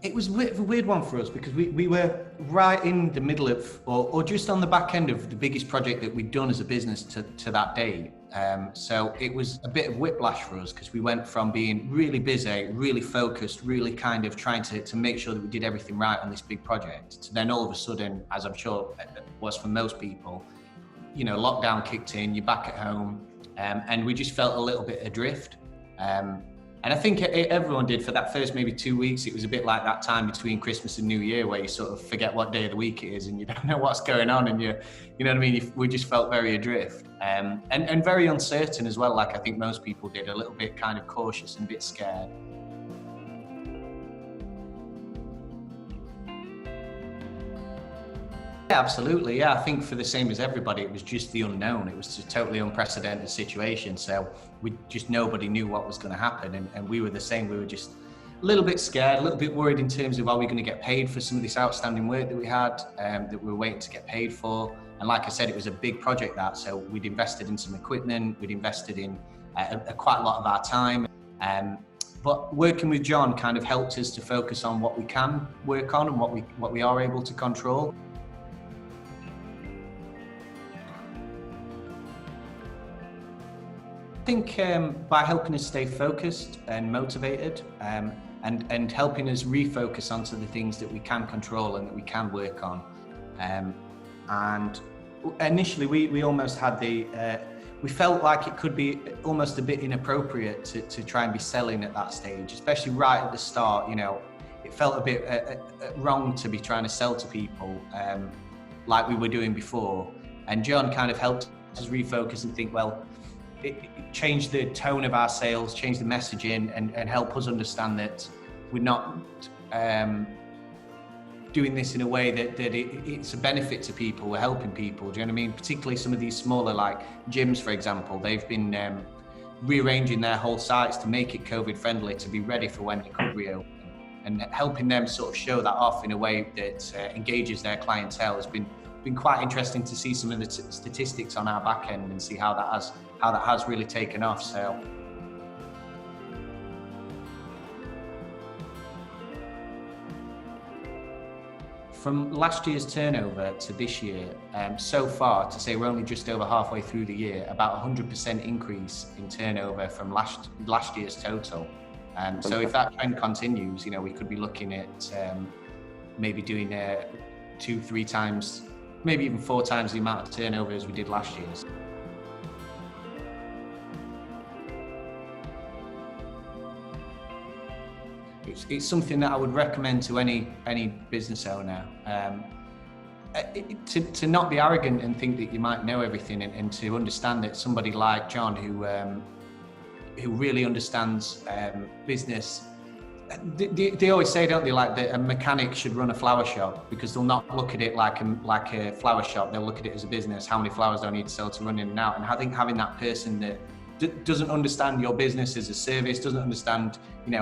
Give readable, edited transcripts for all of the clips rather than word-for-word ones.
It was a bit of a weird one for us because we were right in the middle of, or just on the back end of the biggest project that we'd done as a business to that day. So it was a bit of whiplash for us because we went from being really busy, really focused, really kind of trying to make sure that we did everything right on this big project, to then all of a sudden, as I'm sure it was for most people, lockdown kicked in, you're back at home, and we just felt a little bit adrift. And I think everyone did for that first maybe 2 weeks. It was a bit like that time between Christmas and New Year where you sort of forget what day of the week it is and you don't know what's going on, and you know what I mean? We just felt very adrift, and very uncertain as well. Like I think most people did, a little bit kind of cautious and a bit scared. Yeah, absolutely. Yeah, I think for the same as everybody, it was just the unknown. It was a totally unprecedented situation. So nobody knew what was going to happen. And we were the same. We were just a little bit scared, a little bit worried in terms of, are we going to get paid for some of this outstanding work that we had, that we were waiting to get paid for. And like I said, it was a big project so we'd invested in some equipment, we'd invested in quite a lot of our time. But working with Jon kind of helped us to focus on what we can work on and what we are able to control. I think by helping us stay focused and motivated, and helping us refocus onto the things that we can control and that we can work on. And initially we almost had we felt like it could be almost a bit inappropriate to try and be selling at that stage, especially right at the start. It felt a bit wrong to be trying to sell to people like we were doing before. And Jon kind of helped us refocus and think, well, it changed the tone of our sales, changed the messaging, and help us understand that we're not doing this in a way that it's a benefit to people. We're helping people. Do you know what I mean? Particularly some of these smaller, like gyms, for example, they've been rearranging their whole sites to make it COVID friendly, to be ready for when it could reopen, and helping them sort of show that off in a way that engages their clientele has been quite interesting to see some of the statistics on our back end and see how that has really taken off. So from last year's turnover to this year, so far, to say we're only just over halfway through the year, about 100% increase in turnover from last year's total. So if that trend continues, we could be looking at maybe doing 2-3 times, maybe even 4 times the amount of turnover as we did last year. It's something that I would recommend to any business owner, to not be arrogant and think that you might know everything, and to understand that somebody like Jon, who really understands business. They always say, don't they, like that a mechanic should run a flower shop, because they'll not look at it like a flower shop. They'll look at it as a business. How many flowers do I need to sell to run in and out? And I think having that person that doesn't understand your business as a service, doesn't understand,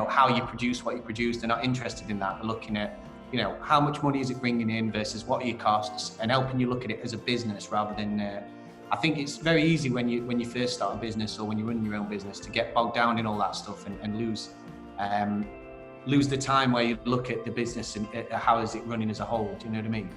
how you produce what you produce, they're not interested in that. They're looking at, how much money is it bringing in versus what are your costs, and helping you look at it as a business rather than. I think it's very easy when you first start a business or when you're running your own business to get bogged down in all that stuff and lose the time where you look at the business and how is it running as a whole. Do you know what I mean?